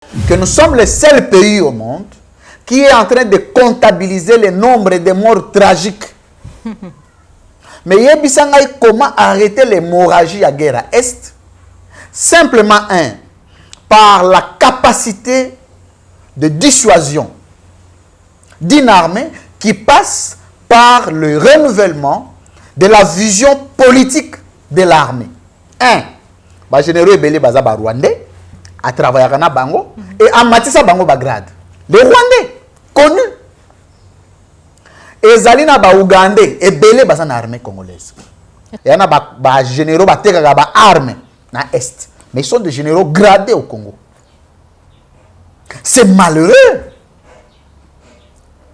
que nous sommes le seul pays au monde qui est en train de comptabiliser le nombre de morts tragiques. Mais Yebisangaï, comment arrêter l'hémorragie à guerre à Est? Simplement par la capacité de dissuasion d'une armée qui passe par le renouvellement de la vision politique de l'armée. Les généraux Ebele baza ba Rwandais à travailler à Bango et à Matissa Bango Bagrade. Les Rwandais connus. Et Zalina ba Ougandais Ebele baza na armée congolaise. Et y a ba généraux ba teka ba armée na Est. Mais ils sont des généraux gradés au Congo. C'est malheureux.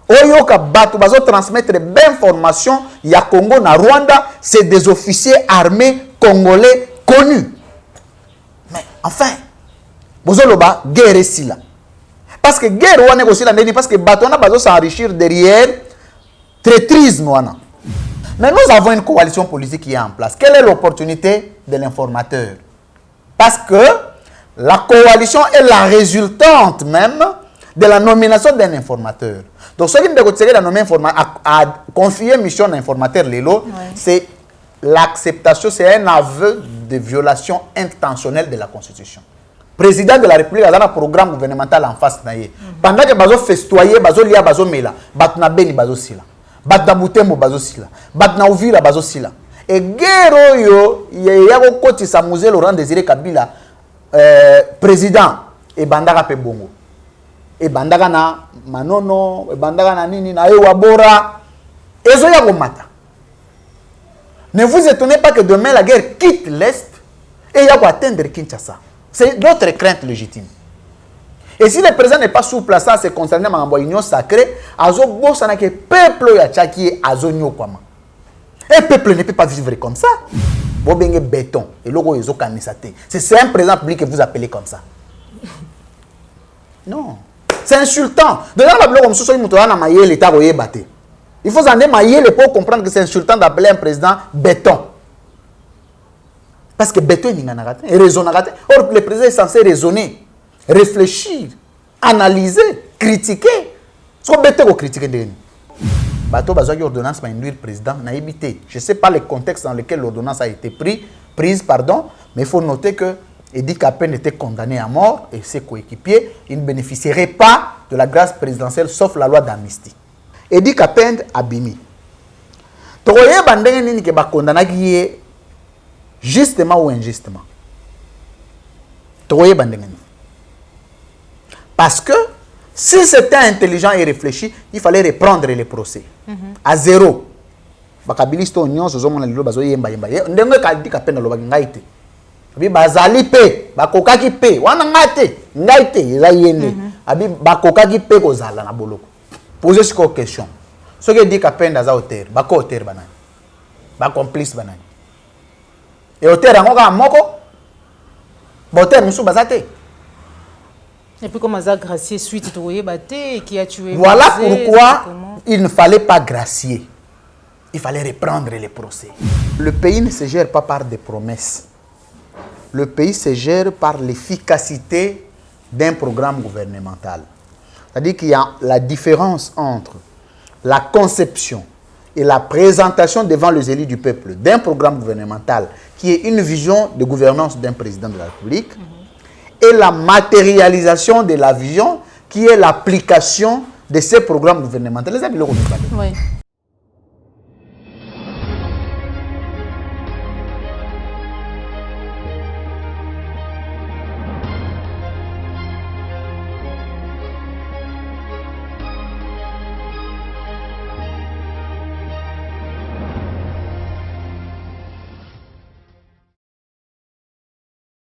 Oyoka Batu bazo transmettre d'informations ya Congo na Rwanda, c'est des officiers armés congolais connus. Mais enfin, bozoloba guerre ici là. Parce que guerre wana aussi la neni parce que Batu na bazo s'enrichir derrière traîtrisme wana. Mais nous avons une coalition politique qui est en place. Quelle est l'opportunité de l'informateur? Parce que la coalition est la résultante même de la nomination d'un informateur. Donc, ce qui a confié mission à l'informateur Lelo, c'est l'acceptation, c'est un aveu de violation intentionnelle de la Constitution. Président de la République a un programme gouvernemental en face. Pendant que bazo festoyer, bazo lia, bazo mela, batna beni bazo sila, batna butembo bazo sila, batna uvira bazo sila. Et guerre yo, yako koti sa musée Laurent Désiré Kabila, président et bandaka pe bongo. Et bandaka na manono, et bandaka na nini na ewabora, ezo ya mata. Ne vous étonnez pas que demain la guerre quitte l'Est et il y a pour atteindre Kinshasa. C'est d'autres craintes légitimes. Et si le président n'est pas souple, ça c'est concerné à l'union sacrée, azo bosana que peuple ya tchaki azo nyo kwama. Un peuple ne peut pas vivre comme ça. Vous avez béton et logo ezo kanisate. C'est un président public que vous appelez comme ça. Non. C'est insultant. Il faut s'en démailler pour comprendre que c'est insultant d'appeler un président béton. Parce que béton est raisonné. Or, le président est censé raisonner, réfléchir, analyser, critiquer. Ce que béton critiquer. Bateau besoin d'une ordonnance pour induire le président n'a évité. Je ne sais pas le contexte dans lequel l'ordonnance a été prise, mais il faut noter que Edi Kapen était condamné à mort et ses coéquipiers, ils ne bénéficieraient pas de la grâce présidentielle sauf la loi d'amnistie. Edi Kapen a bimi. Toye bandenge nini ke ba condamné qui justement ou injustement. Toye bandenge nini. Parce que si c'était intelligent et réfléchi, il fallait reprendre les procès à zéro. Bakabiliste union zozomona lilo bazo yemba yemba. Ndenge ka Edi Kapen lo bangaite. Abi bazali pe bakokaki pe wana ngate ngaite eza yende abi bakokaki pe kozala na boloko. Posez cette question. Ce que dit Kapen za auteur bako auteur banani ba complice banani et auteur angoka moko auteur musu bazate. Et puis comment ça gracier suite trouvé baté qui a tué. Voilà pourquoi il ne fallait pas gracier. Il fallait reprendre les procès. Le pays ne se gère pas par des promesses. Le pays se gère par l'efficacité d'un programme gouvernemental. C'est-à-dire qu'il y a la différence entre la conception et la présentation devant les élus du peuple d'un programme gouvernemental qui est une vision de gouvernance d'un président de la République et la matérialisation de la vision qui est l'application de ces programmes gouvernementaux. Les amis, oui.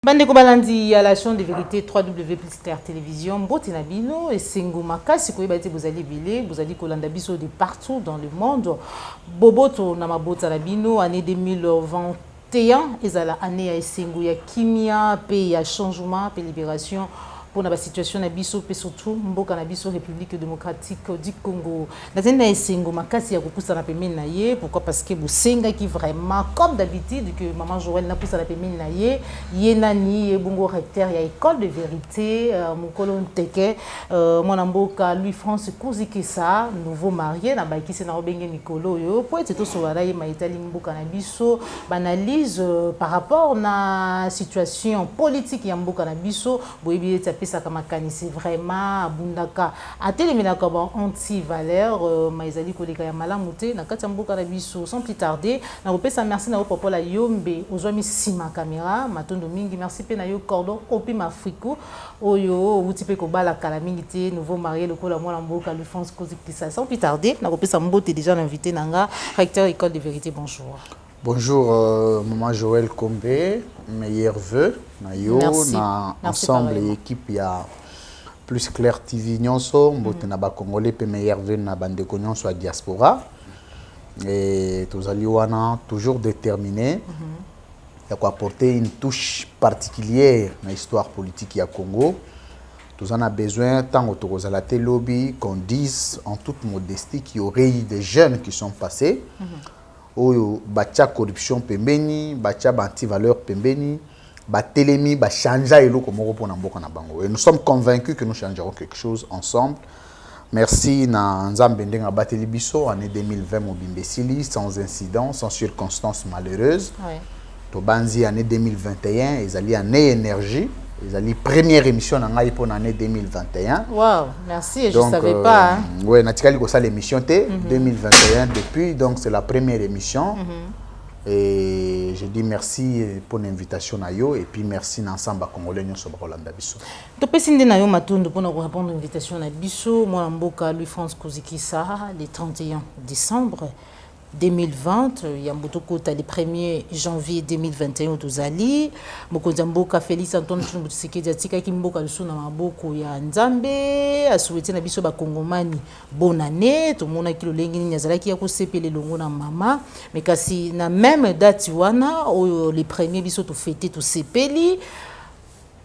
Bande Kobalandi à la chaîne de vérité www.star télévision Mbote Bino et Sengo Makasi ko yebati bozali bilé bozali kolanda biso de partout dans le monde. Boboto na mabota na bino année 2021 ezala année ya Sengo ya kimia pe ya changement pe libération pour la situation na biso pe surtout mboka na biso République démocratique du Congo. Nazenda esengo makasi ya kopusa na pemeni na ye, pourquoi parce que bosenga qui vraiment comme d'habitude que maman Joël na pousa na pemeni na ye, ye nani ye bongo recteur ya école de vérité mokolo nteke mwana mboka Louis France Kozikisa nouveau marié na bakisi na obenge Nikolo yo po ete to so wala ye maitali mboka na biso banalise par rapport na situation politique ya mboka na biso boyebi ete pesa kama kanisi vraiment abundaka atelemela ka ba anti-valeur maizali koleka ya malamu te na kati ya mboka na biso. Sans plus tarder na kopesa merci na popola yombe ozwami sima caméra matondo mingi merci pe na yo cordon opi mafriku oyo uti pe ko bala kala mingi te nouveau marié lokola mwana mboka Louis France Kozikisa. Sans plus tarder na kopesa mbote déjà invité nanga recteur école de vérité. Bonjour. Bonjour, maman Joël Kombe, meilleurs vœux. Merci. Ensemble, l'équipe, il y a plus clair TV nyonso, mbote na ba Congolais pe meilleurs vœux na bande nyonso à diaspora. Et tous aliwana toujours déterminés. Il y a quoi apporter une touche particulière dans l'histoire politique du Congo. Tous en a besoin tant autour la lobby qu'on dise en toute modestie qu'il y aurait eu des jeunes qui sont passés. Oyo bacha corruption pembeni, bacha anti-valeur pembeni, batelemi, ba chanja elo komoko pona mboka na bango. Et nous sommes convaincus que nous changerons quelque chose ensemble. Merci na Nzambe ndenga bateli biso année 2020 mobimbesili sans incident, sans circonstances malheureuses. To banzi année 2021, ezali année énergie. Ils ont première émission dans l'année 2021. Wow, merci, je ne savais pas. Oui, naturellement, ça l'émission 2021 depuis, donc c'est la première émission. Et je dis merci pour l'invitation à yo et puis merci ensemble à Congolais sur Rolanda Bisso. Tu peux signer na yo matondo pour nous répondre à l'invitation à Bisso, moi mboka Louis France Kozikisa le 31 décembre 2020, il y a le 1er janvier 2021 au Tozali, Mokonzamboka Félix Antoine Tshisekedi atika kimboka lusuna maboko ya Nzambe, a souhaité na biso ba Kongomani bonne année, tout le monde a ki lolengi ni azalaki ya ko sepele longo na mama, mais kasi na même date wana les premiers biso to fêter to sepeli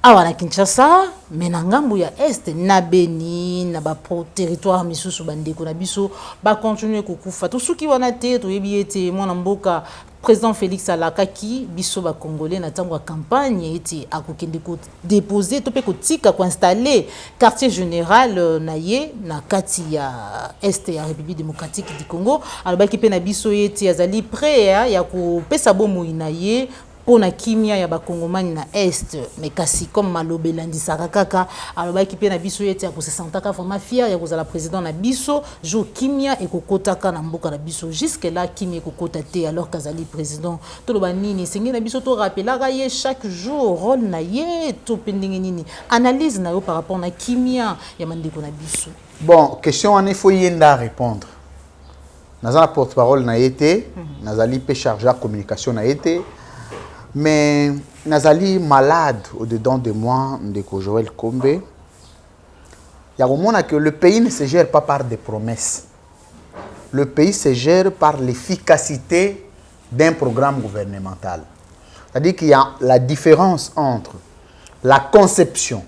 awa na Kinshasa, mais na ngambu ya Est na Beni na ba territoire misusu bandeko na biso ba continuer kokufa to suki wana te to yebi ete mwana mboka président Félix Alakaki biso ba Congolais na tango campagne ete akokende ko déposer to pe ko tika ko installer quartier général na ye na kati ya Est ya République démocratique du Congo alobaki pe na biso ete azali prêt ya ko pesa bomo ina ye pour na kimia ya ba Kongomani na Est, mais kasi comme malobe landisaka kaka alobaki pe na biso yete ya ko se sentaka vraiment fier ya kozala président na biso jo kimia e kokotaka na mboka na biso jusque là kimia kokota te alors kazali président to loba nini sengi na biso to rappelaka ye chaque jour rôle na ye to pendenge nini analyse na yo par rapport na kimia ya mandeko na biso. Bon, question en faut yenda répondre. Nazala porte-parole na été, nazali pe chargé la communication na été. Mais Nazali malade au-dedans de moi, de Joël Kombe. Il y a un moment que le pays ne se gère pas par des promesses. Le pays se gère par l'efficacité d'un programme gouvernemental. C'est-à-dire qu'il y a la différence entre la conception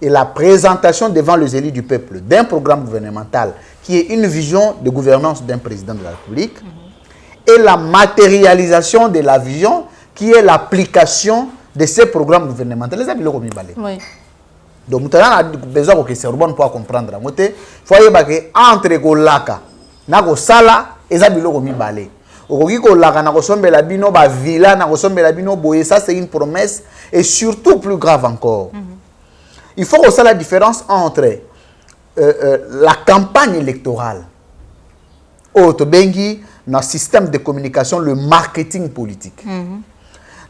et la présentation devant les élus du peuple d'un programme gouvernemental qui est une vision de gouvernance d'un président de la République et la matérialisation de la vision qui est l'application de ces programmes gouvernementaux. Les amis, oui. Donc, nous avons besoin que c'est bon pour comprendre. Il faut que entre Golaka, Nago Sala, les amis, ça c'est une promesse et surtout plus grave encore. Il faut aussi la différence entre la campagne électorale, autre bengi, dans le système de communication, le marketing politique.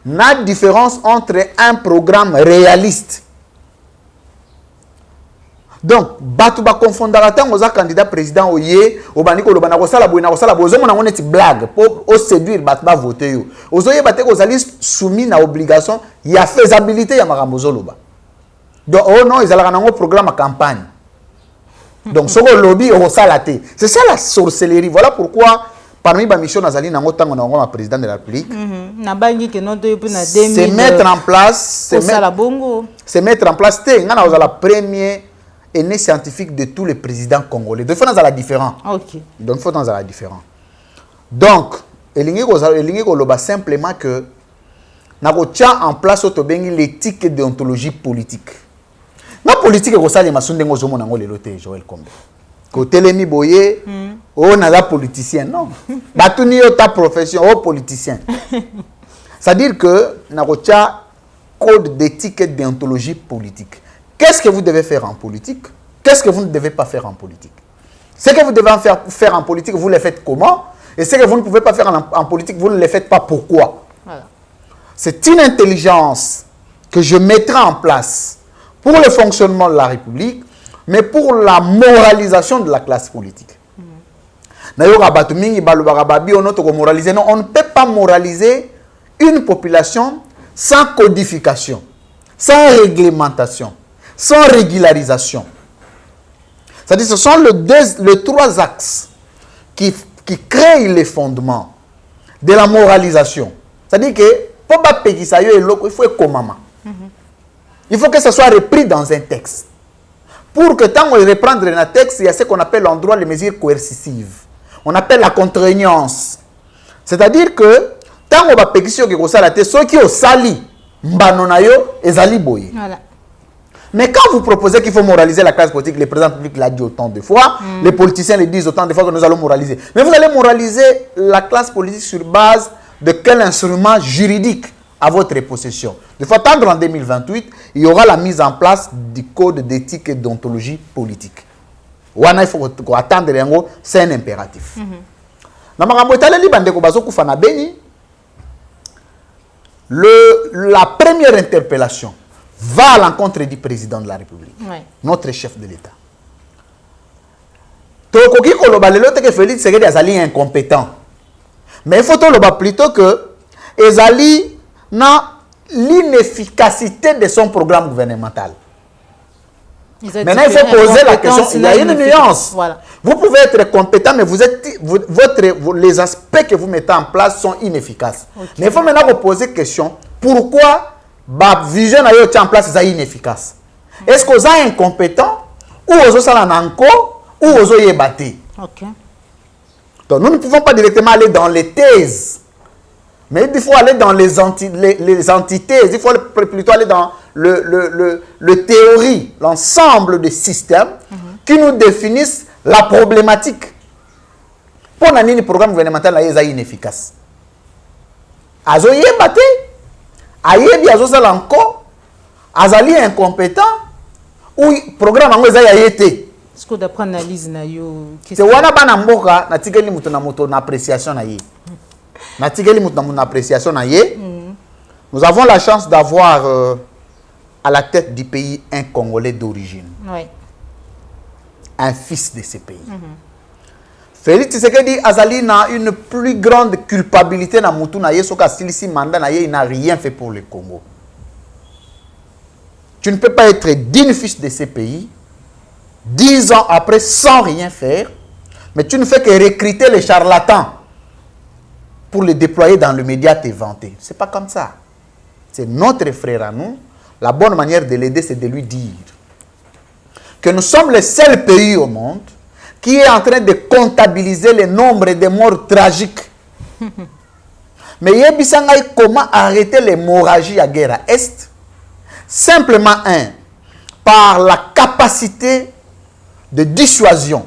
La différence entre un programme réaliste. Donc, Batouba confondarateur, aux candidats président Oye, au Baniko, le Banakosala, Bouinakosala, Bozom, on a une blague pour séduire Batba voter. Aux Oye Batek, aux alliés soumis à obligation, il y a faisabilité à Maramozoloba. Donc, oh non, ils ont un programme à campagne. Donc, ce lobby, on s'est laté. C'est ça la sorcellerie. Voilà pourquoi parmi les missions nazali nango tango na ngoma président de la République. Na bangi que non to na 2000. C'est mettre en place, c'est mettre en place ngana la première aîné scientifique de tous les présidents congolais. Donc il faut dans la différent. OK. Donc il faut dans la différent. Donc elingi ko loba simplement que na ko tia en place otobengi l'éthique et déontologie politique. Na politique ko sali masunde ngo zomo nango lelo te Joël Kombe. Ko telemi boye o na la politicien non. Batuni yo ta profession o politicien. C'est-à-dire que na ko tia code d'éthique et déontologie politique. Qu'est-ce que vous devez faire en politique? Qu'est-ce que vous ne devez pas faire en politique? Ce que vous devez faire en politique, vous le faites comment? Et ce que vous ne pouvez pas faire en politique, vous ne le faites pas pourquoi? Voilà. C'est une intelligence que je mettrai en place pour le fonctionnement de la République, mais pour la moralisation de la classe politique. Non, on ne peut pas moraliser une population sans codification, sans réglementation, sans régularisation. C'est-à-dire que ce sont les trois axes qui créent les fondements de la moralisation. C'est-à-dire que pour pas payer ça, il faut comment. Il faut que ça soit repris dans un texte. Pour que tant on reprendre un texte, il y a ce qu'on appelle en droit les mesures coercitives. On appelle la contraignance. C'est-à-dire que tant on va payer sur que ça la tête, ceux qui ont sali, mbanonayo et zali boye. Voilà. Mais quand vous proposez qu'il faut moraliser la classe politique, le président public l'a dit autant de fois, les politiciens le disent autant de fois que nous allons moraliser. Mais vous allez moraliser la classe politique sur base de quel instrument juridique à votre possession. Il faut attendre en 2028, il y aura la mise en place du code d'éthique et d'ontologie politique. Il faut attendre, c'est un impératif. La première interpellation va à l'encontre du président de la République, notre chef de l'État. Félix Tshisekedi est incompétent. Mais il faut plutôt que Ezali n'a l'inefficacité de son programme gouvernemental. Maintenant, il faut poser la question. Il y a une nuance. Voilà. Vous pouvez être compétent, mais les aspects que vous mettez en place sont inefficaces. Okay. Mais il faut maintenant poser la question. Pourquoi la vision est en place est inefficace? Est-ce que vous êtes incompétent ou vous êtes encore ou vous êtes battu? Okay. Donc, nous ne pouvons pas directement aller dans les thèses. Mais il faut aller dans les antithèses. Il faut plutôt aller dans le théorie, l'ensemble des systèmes qui nous définissent la problématique. Pour le programme gouvernemental est inefficace. Azoye battu, ayebi azosala encore, azali incompétent ou programme ngo ezali ayete. Est-ce que d'après analyse na yo c'est wana bana mboka na tikeli mutu na moto na appréciation na ye. Na tikeli mutu na appréciation na ye. Nous avons la chance d'avoir à la tête du pays un Congolais d'origine. Oui. Un fils de ce pays. Félix Tshisekedi azali na une plus grande culpabilité na mutu na ye soka silisi mandat na ye, il n'a rien fait pour le Congo. Tu ne peux pas être digne fils de ce pays 10 ans après sans rien faire, mais tu ne fais que recruter les charlatans pour les déployer dans le média te vanter. C'est pas comme ça. C'est notre frère à nous. La bonne manière de l'aider, c'est de lui dire que nous sommes le seul pays au monde qui est en train de comptabiliser le nombre de morts tragiques. Mais Yebisangaï, comment arrêter l'hémorragie à guerre à Est? Simplement par la capacité de dissuasion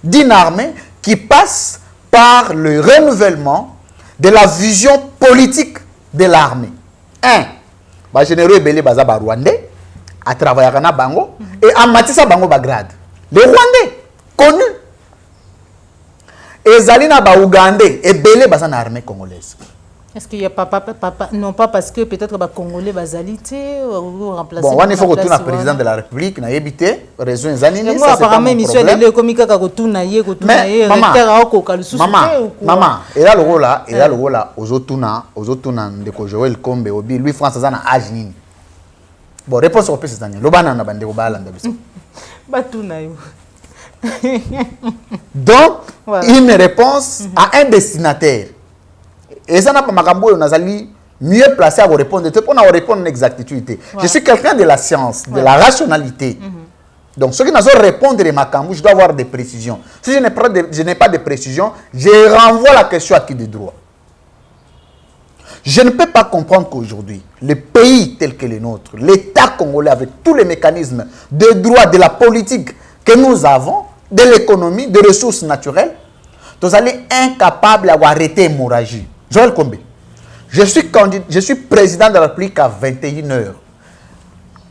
d'une armée qui passe par le renouvellement de la vision politique de l'armée. Les généraux Ebele Bazaba Rwandais, à travailler à Bango, et à Matissa Bango Bagrade. Les Rwandais, connus. Et Zalina Ba Ougandais, Ebele Bazan armée congolaise. Est-ce qu'il y a non pas parce que peut-être les Congolais basalité ou remplacer. Bon, il faut que tout le président de la République n'a évité raison zanini. Moi apparemment mission de communiquer ka kotuna ye maman, et là le rôle là, ozotuna ndeko Joël Kombe obi lui France azana âge nini. Bon, réponse au plus cette année. Lobana na bande ko balanda biso. Batuna yo. Donc, voilà. Une réponse à un destinataire. Et ça n'a pas makambo, on a mieux placé à vous répondre. Pour nous répondre en exactitude. Je suis quelqu'un de la science, de la rationalité. Donc, ceux qui n'ont pas répondre à makambo, je dois avoir des précisions. Si je n'ai pas de précisions, je renvoie la question à qui de droit. Je ne peux pas comprendre qu'aujourd'hui, le pays tel que le nôtre, l'État congolais avec tous les mécanismes de droit, de la politique que nous avons, de l'économie, des ressources naturelles, nous allons incapables d'arrêter l'hémorragie. Joël Kombe, je suis président de la République à 21h.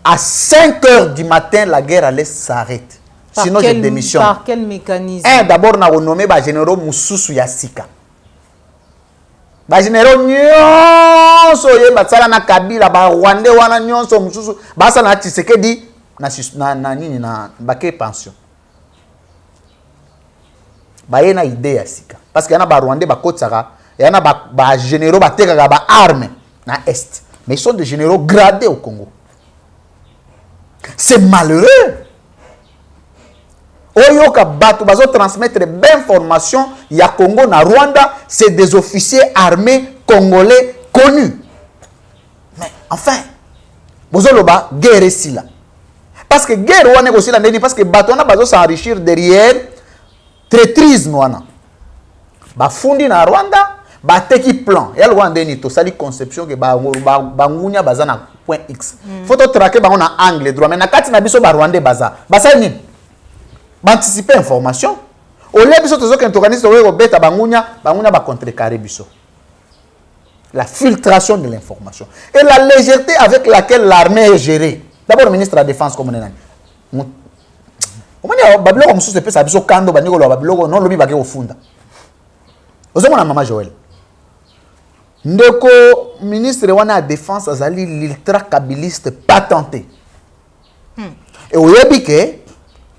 À 5h du matin, la guerre allait s'arrêter. Sinon, je démissionne. Par quel mécanisme? D'abord, on a renommé les généraux Moussoussou Yassika. Les généraux nyonso ye batsala na Kabila ba Rwandais wana nyonso Moussoussou basa na Tshisekedi na nini na bake pension. Ba yena idée ya sika parce que yana ba Rwandais ba kotsaka yana ba généraux ba tekaka ba armes na est. Mais ils sont des généraux gradés au Congo. C'est malheureux. Oyoka bato bazo transmettre d'informations ya Congo na Rwanda, c'est des officiers armés congolais connus. Mais enfin, bozoloba guerre ici là. Parce que guerre wana aussi là parce que bato wana bazo s'enrichir derrière traîtrisme wana. Ba fundi na Rwanda, ba teki plan. Ya Rwanda ni to sali conception que ba ngunya baza na point X. Faut to traquer ba on a angle droit mais na kati na biso ba Rwanda baza. Basa ni anticiper information. Au lieu biso tozo qu'un organisme au beta bangunya ba contrecarrer biso. La filtration de l'information et la légèreté avec laquelle l'armée est gérée. D'abord le ministre de la défense comme on est. Omani babilo comme sous se biso kando baniko lo babilo non lobi bake ofunda. Ozomona mama Joël. Ndeko ministre wana la défense azali l'ultra kabiliste patenté. Et oyebi ke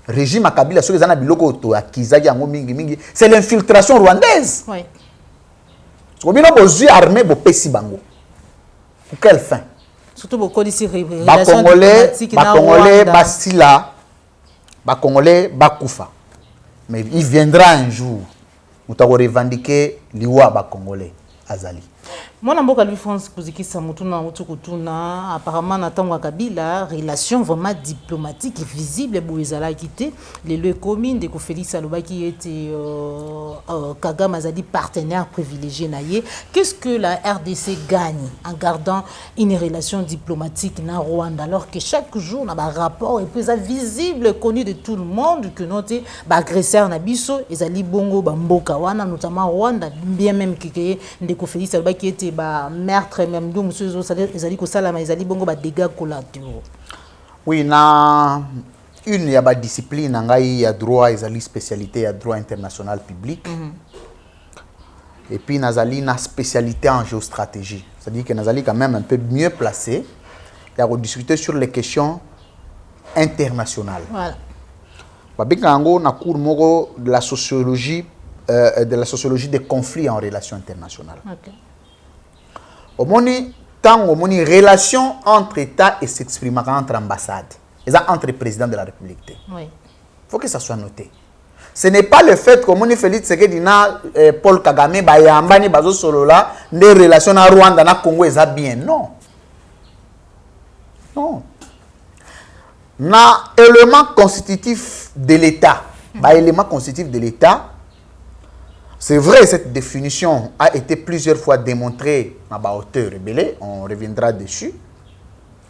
régime à Kabila, ceux qui ont biloko to akizaki yango mingi, c'est l'infiltration rwandaise. Oui. Parce que vous avez armé vos pessi bango. Pour quelle fin? Surtout beaucoup d'ici Congolais, basila, Congolais, bakoufa. Mais il viendra un jour où tu vas revendiquer l'Iwa Congolais, Azali. Moi, je suis France Kouzikisa Moutuna, apparemment, Natangwa Kabila, relation vraiment diplomatique et visible, Bouizala quitté, les lieux communes de Félix Aloba qui était Kagame Azadi partenaire privilégié naïe. Qu'est-ce que la RDC gagne en gardant une relation diplomatique na Rwanda alors que chaque jour, on a un rapport et puis ça visible, connu de tout le monde que notre agresseur Nabiso, Ezali Bongo, Bamboka Wana, notamment Rwanda, bien même qui est Félix Aloba qui était meurtre même donc monsieur ezali ko sala mais ezali bongo ba dégâts collatéraux. Oui, na une ya ba discipline ngai ya droit ezali spécialité ya droit international public. Et puis nazali na spécialité en géostratégie. C'est-à-dire que nazali quand même un peu mieux placé ya rediscuter sur les questions internationales. Voilà. Ba bingango na cours moko de la sociologie des conflits en relations internationales. OK. Au moni tant au moni relation entre États et s'exprimer entre ambassades et entre présidents de la République. Oui. Faut que ça soit noté. Ce n'est pas le fait que moni Félix Tshisekedi na Paul Kagame ba yambani bazo solo là des relations na Rwanda na Congo eza bien non. Non. Na élément constitutif de l'État. Ba élément constitutif de l'État. C'est vrai, cette définition a été plusieurs fois démontrée à ma hauteur rebelle, on reviendra dessus.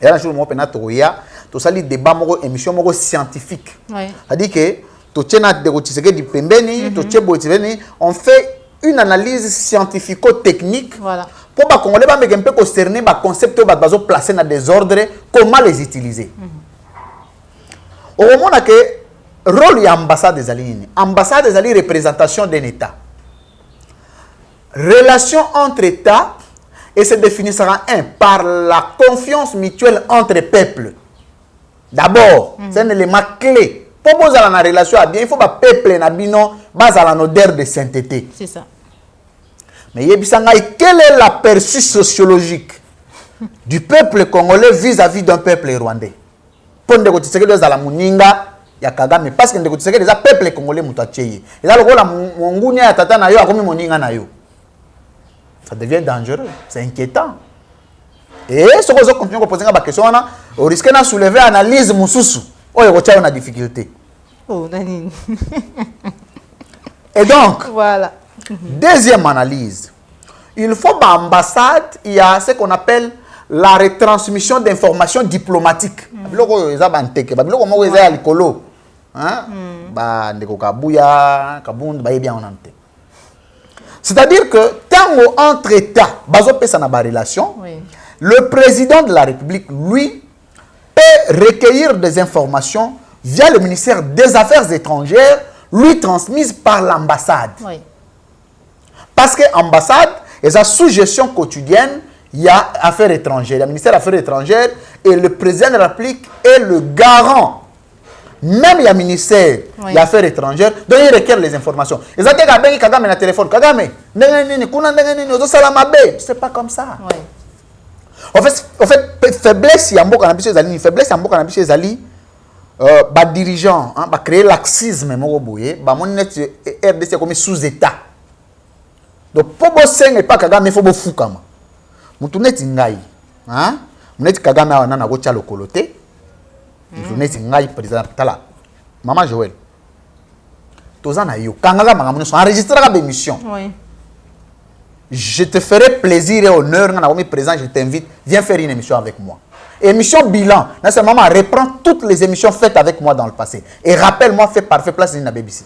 Et un jour, il y a un débat, une émission scientifique. C'est-à-dire que on fait une analyse scientifico-technique pour que les Congolais puissent concerner les concepts qui sont placés dans des ordres, comment les utiliser. Au moment où le rôle de l'ambassade des Alliés, l'ambassade des Alliés, représentation d'un État. Relation entre États et se définissera par la confiance mutuelle entre peuples. D'abord, c'est un élément clé. Pour poser la relation à bien, il faut que le peuple n'abino base à la odeur de sainteté. C'est ça. Mais quel est l'aperçu sociologique du peuple congolais vis-à-vis d'un peuple rwandais? Pour que tu sais que la muninga ya Kagame parce que ndeko Tshisekedi eza peuple congolais muto atcheye. Eza lokola mongunya ya tata na yo akomi moninga na yo. Ça devient dangereux, c'est inquiétant. Et ce que vous continuez à poser la question, on risque de soulever l'analyse mususu. Oh, il y a une difficulté. Oh, nani. Et donc, voilà. Deuxième analyse. Il faut dans l'ambassade, il y a ce qu'on appelle la retransmission d'informations diplomatiques. C'est-à-dire que tant entre États, relation, le président de la République, lui, peut recueillir des informations via le ministère des Affaires étrangères, lui transmises par l'ambassade. Oui. Parce que l'ambassade est à sous-gestion quotidienne, il y a Affaires étrangères, le ministère des Affaires étrangères et le président de la République est le garant. Même il y a ministère des Affaires étrangères, donc il requiert les informations. Et ça, Kagame na téléphone, Kagame, c'est pas comme ça. Oui. En fait, faiblesse, il y a un peu de faiblesse, il y a un peu de zali. Bah dirigeant, bah créer laxisme, RDC comme sous-état. Donc pour bosser n'est pas Kagame, il faut bosser comme. Moutunet ngai, hein? Mounet Kagame a nana gocha le coloté. Moutunet ngai président tala. Maman Joël. Tozana yo. Kangaga mangamono sont enregistrés à l'émission. Oui. Je te ferai plaisir et honneur, présent, je t'invite, viens faire une émission avec moi. Émission bilan, c'est maman reprend toutes les émissions faites avec moi dans le passé. Et rappelle-moi, fait parfait place dans la BBC.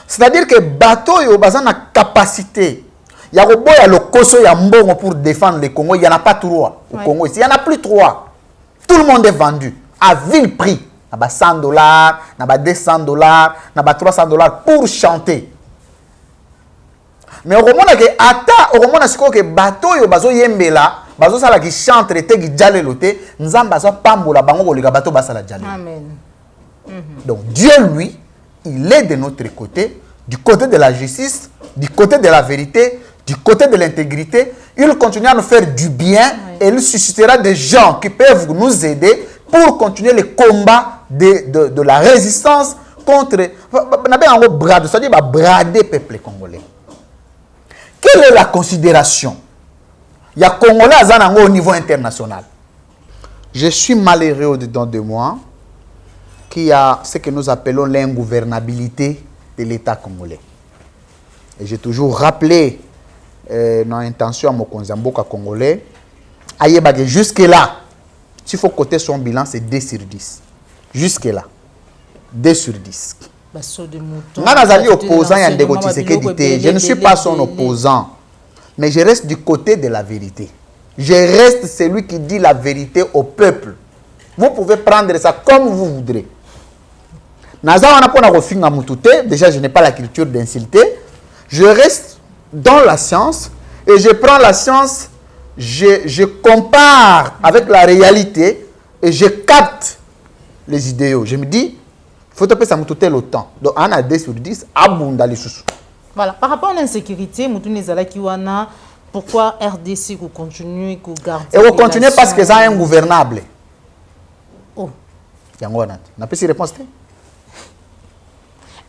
C'est-à-dire que bateau yo bazan a capacité. Il y a le Koso, il y a Mbongo pour défendre le Congo, il n'y en a pas trois au Congo ici. Il n'y en a plus trois. Tout le monde est vendu à vil prix. Il y a $100, il y a $200, il y a $300 pour chanter. Mais au moment que ata au moment que bateau yo bazo yembela bazo sala ki chante te ki jale loté nzamba so pambola bango kolika bateau basala jale. Amen. Donc Dieu lui, il est de notre côté, du côté de la justice, du côté de la vérité, du côté de l'intégrité. Il continue à nous faire du bien et il suscitera des gens qui peuvent nous aider pour continuer le combat de la résistance contre c'est-à-dire brader peuple congolais. Quelle est la considération? Il y a Congolais au niveau international. Je suis malheureux au-dedans de moi qu'il y a ce que nous appelons l'ingouvernabilité de l'État congolais. Et j'ai toujours rappelé notre intention à mon Konzamboka congolais. Jusque-là, s'il faut coter son bilan, c'est 2 sur 10. Jusque-là, 2 sur 10. Je ne suis pas son opposant, mais je reste du côté de la vérité. Je reste celui qui dit la vérité au peuple. Vous pouvez prendre ça comme vous voudrez. Déjà, je n'ai pas la culture d'insulter. Je reste dans la science et je prends la science, je compare avec la réalité et je capte les idéaux. Je me dis, il faut taper ça tout le temps. Donc, on a 2 sur 10, abondant les sous. Voilà. Par rapport à l'insécurité, pourquoi RDC continue à garder? Et vous continuez parce que ça est ingouvernable. Oh. On n'a pas si réponse.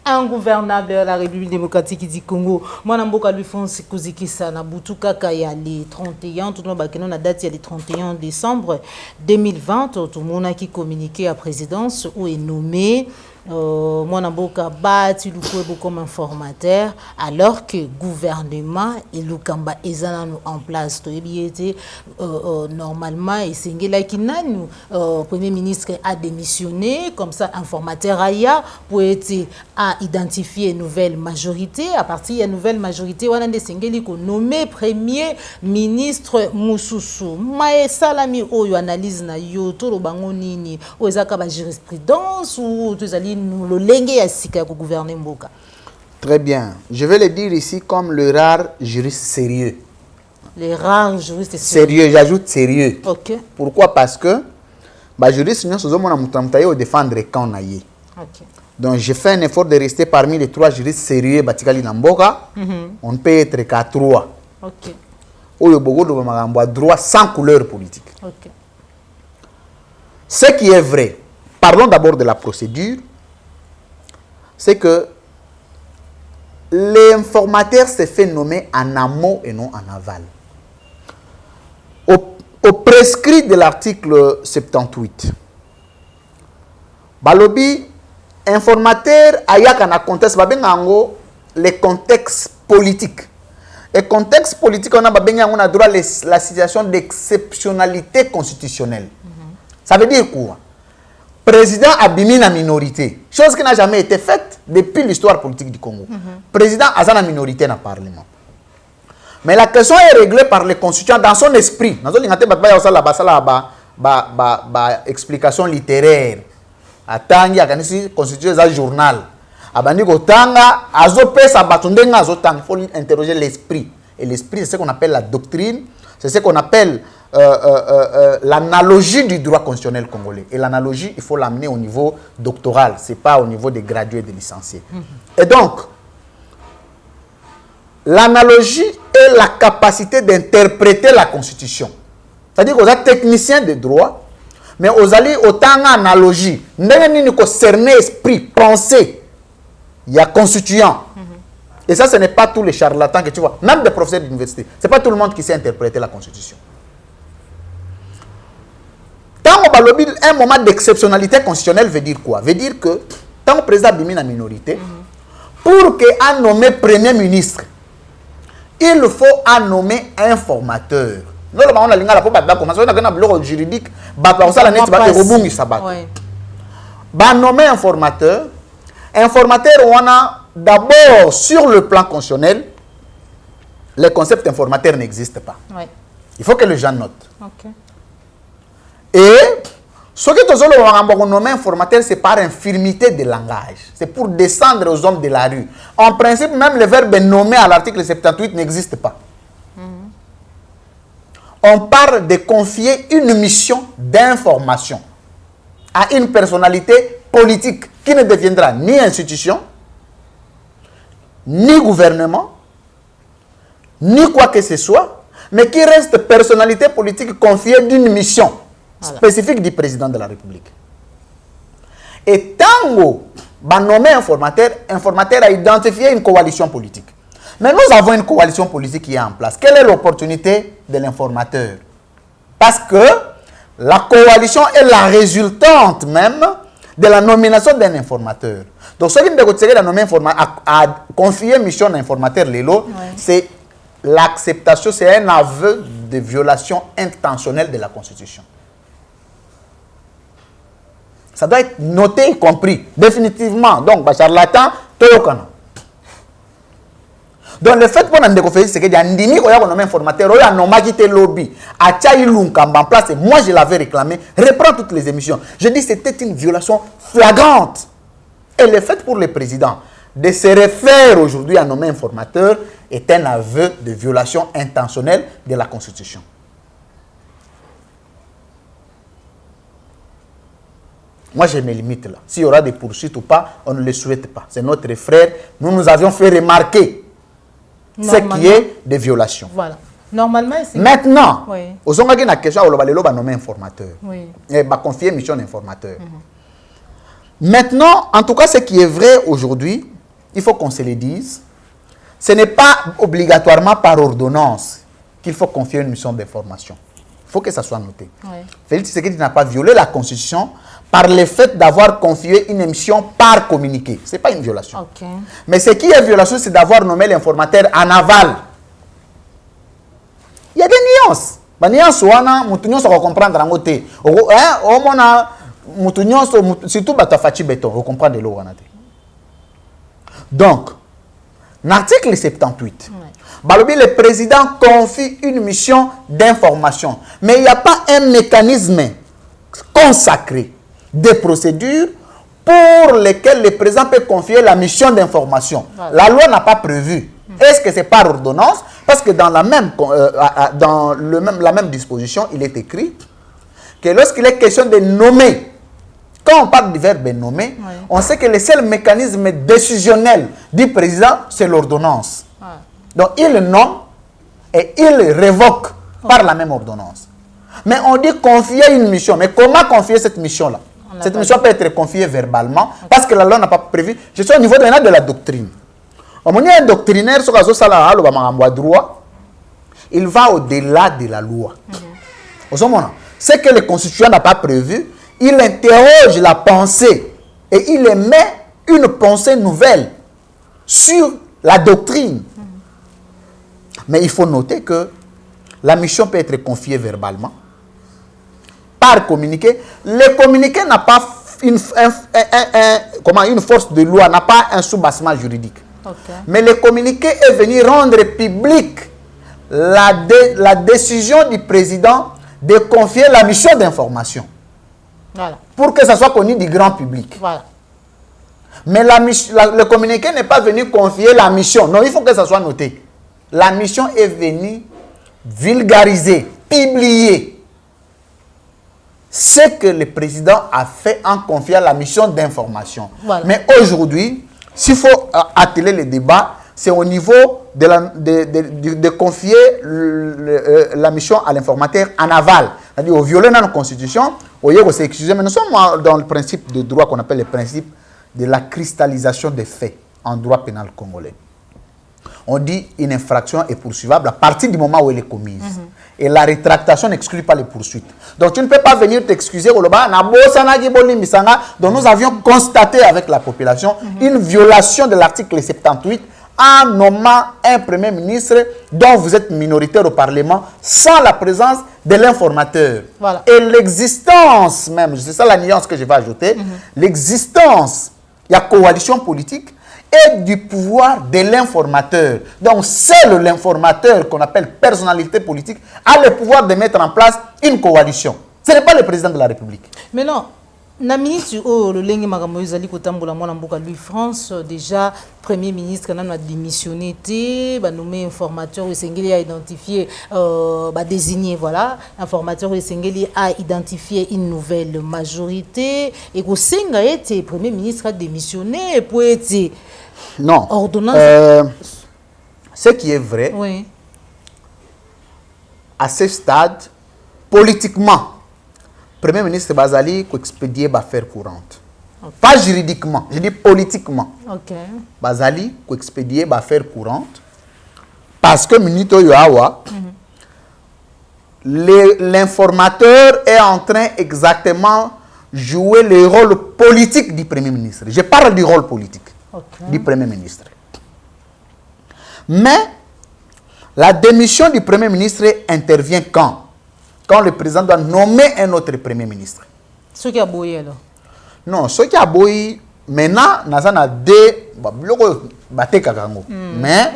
Ingouvernable de la République démocratique du Congo. Moi, je lui fais Kouzikisa na Butuka Kaya les 31, tout le monde a la date, il y a les 31 décembre 2020, tout le monde a qui communiqué à la présidence où est nommé. Moi, Namboka bati Lukwebo comme informateur, alors que le gouvernement et le Kamba en place. Normalement, et c'est le Premier ministre a démissionné, comme ça, informateur Aya, pour identifier une nouvelle majorité. À partir de la nouvelle majorité, on a nommé Premier ministre Moussousou. Mais Salami, on analyse na yo, tout le bangonini, ou ezaka jurisprudence, ou le gouverner Mboka. Très bien. Je vais le dire ici comme le rare juriste sérieux. Les rares juristes sérieux. J'ajoute sérieux. Ok. Pourquoi? Parce que les juristes nous sommes défendre quand on a eu. Donc j'ai fait un effort de rester parmi les 3 juristes sérieux Batikali Namboka. On peut être qu'à 3. Ok. Ou le Bogo de droit sans couleur politique. Ok. Ce qui est vrai. parlons d'abord de la procédure. C'est que l'informateur s'est fait nommer en amont et non en aval. Au prescrit de l'article 78, Balobi, informateur, ayaka na contexte, babengango les contextes politiques. Et contexte politique, on a droit la situation d'exceptionnalité constitutionnelle. Ça veut dire quoi? Président abimi la minorité. Chose qui n'a jamais été faite depuis l'histoire politique du Congo. Président a la minorité dans le Parlement. Mais la question est réglée par les constituants dans son esprit. Dans explication littéraire. Atangi akanisi constituer un journal. Abandi kotanga azope sa batundenga azotang. Il faut interroger l'esprit. Et l'esprit, c'est ce qu'on appelle la doctrine. C'est ce qu'on appelle l'analogie du droit constitutionnel congolais. Et l'analogie, il faut l'amener au niveau doctoral. Ce n'est pas au niveau des gradués et des licenciés. Et donc, l'analogie est la capacité d'interpréter la Constitution. C'est-à-dire qu'on a technicien de droit, mais aux alliés, autant d'analogie. Nous avons cerner esprit, pensée. Il y a constituant. Et ça, ce n'est pas tous les charlatans que tu vois. Même des professeurs d'université. Ce n'est pas tout le monde qui sait interpréter la Constitution. Tant qu'on parle un moment d'exceptionnalité constitutionnelle veut dire quoi? Veut dire que tant que le président a la minorité, pour qu'il nommé Premier ministre, il faut nommer un formateur. Nous avons un bureau juridique, nommer un formateur. Un formateur, on a d'abord sur le plan constitutionnel, les concepts informateurs n'existent pas. Ouais. Il faut que les gens notent. Okay. Et ce que nous nommé informateur, c'est par infirmité de langage. C'est pour descendre aux hommes de la rue. En principe, même le verbe nommer à l'article 78 n'existe pas. On parle de confier une mission d'information à une personnalité politique qui ne deviendra ni institution, ni gouvernement, ni quoi que ce soit, mais qui reste personnalité politique confiée d'une mission spécifique du président de la République. Et tango, nommé informateur a identifié une coalition politique. Mais nous avons une coalition politique qui est en place. Quelle est l'opportunité de l'informateur? Parce que la coalition est la résultante même de la nomination d'un informateur. Donc, ce qui a confié mission d'informateur, c'est l'acceptation, c'est un aveu de violation intentionnelle de la Constitution. Ça doit être noté y compris, définitivement. Donc, charlatan, toyokana. Donc, le fait qu'on a découvert, c'est que Yandini, on a nommé informateur, on a nommé qui était lobby, à Tchaïlunkamba en place, et moi je l'avais réclamé, reprend toutes les émissions. Je dis que c'était une violation flagrante. Et le fait pour le président de se refaire aujourd'hui à nommer informateur est un aveu de violation intentionnelle de la Constitution. Moi, je me limite là. S'il y aura des poursuites ou pas, on ne le souhaite pas. C'est notre frère. Nous avons fait remarquer ce qui est des violations. Voilà. Normalement, c'est... Maintenant, aux gens qui ont question, on va nommer informateur. Oui. Et va confier mission d'informateur. Maintenant, en tout cas, ce qui est vrai aujourd'hui, il faut qu'on se le dise, ce n'est pas obligatoirement par ordonnance qu'il faut confier une mission d'information. Il faut que ça soit noté. Oui. Félix Tshisekedi n'a pas violé la Constitution par le fait d'avoir confié une mission par communiqué. Ce n'est pas une violation. Okay. Mais ce qui est violation, c'est d'avoir nommé l'informateur en aval. Il y a des nuances. Les nuances, on va comprendre en côté. Surtout Batafachi Beton, on comprend de l'eau. Donc, l'article 78, le président confie une mission d'information. Mais il n'y a pas un mécanisme consacré des procédures pour lesquelles le président peut confier la mission d'information. Voilà. La loi n'a pas prévu. Est-ce que c'est par ordonnance? Parce que dans la même disposition, il est écrit que lorsqu'il est question de nommer, quand on parle du verbe nommer, on sait que le seul mécanisme décisionnel du président, c'est l'ordonnance. Donc il nomme et il révoque par la même ordonnance. Mais on dit confier une mission. Mais comment confier cette mission-là? Cette mission peut être confiée verbalement parce que la loi n'a pas prévu. Je suis au niveau de la doctrine. Au moment où un doctrinaire, droit, il va au-delà de la loi. Ce que le constituant n'a pas prévu, il interroge la pensée et il émet une pensée nouvelle sur la doctrine. Mais il faut noter que la mission peut être confiée verbalement, par communiqué. Le communiqué n'a pas une force de loi, n'a pas un soubassement juridique. Mais le communiqué est venu rendre public la décision du président de confier la mission d'information. Voilà. Pour que ça soit connu du grand public. Voilà. Mais le communiqué n'est pas venu confier la mission. Non, il faut que ça soit noté. La mission est venue vulgariser, publier ce que le président a fait en confiant la mission d'information. Voilà. Mais aujourd'hui, s'il faut atteler le débat, c'est au niveau de confier la mission à l'informateur en aval. C'est-à-dire, au violer dans la Constitution, excusez, mais nous sommes dans le principe de droit qu'on appelle le principe de la cristallisation des faits en droit pénal congolais. On dit une infraction est poursuivable à partir du moment où elle est commise. Et la rétractation n'exclut pas les poursuites. Donc tu ne peux pas venir t'excuser. Donc nous avions constaté avec la population une violation de l'article 78 en nommant un premier ministre dont vous êtes minoritaire au Parlement sans la présence de l'informateur. Voilà. Et l'existence même, c'est ça la nuance que je vais ajouter, l'existence, il y a coalition politique et du pouvoir de l'informateur. Donc seul l'informateur qu'on appelle personnalité politique a le pouvoir de mettre en place une coalition. Ce n'est pas le président de la République. Mais non. Na ministre le lengi makambo ezali kotambola mwana mboka Louis France déjà premier ministre quand a démissionné ba nommé informateur esengeli a identifié désigné voilà informateur esengeli a identifié une nouvelle majorité et ko senga était premier ministre a démissionné pour être non ordonnance ce qui est vrai oui. À ce stade politiquement Premier ministre Bazali qui expédier affaire courante. Okay. Pas juridiquement, je dis politiquement. Okay. Bazali qui expédier affaire courante parce que Minito Yoawa, l'informateur est en train exactement jouer le rôle politique du Premier ministre. Je parle du rôle politique du Premier ministre. Mais la démission du Premier ministre intervient quand le président doit nommer un autre Premier ministre. Ce qui a bouillé alors? Non, ce qui a bouillé, maintenant, nous avons deux mais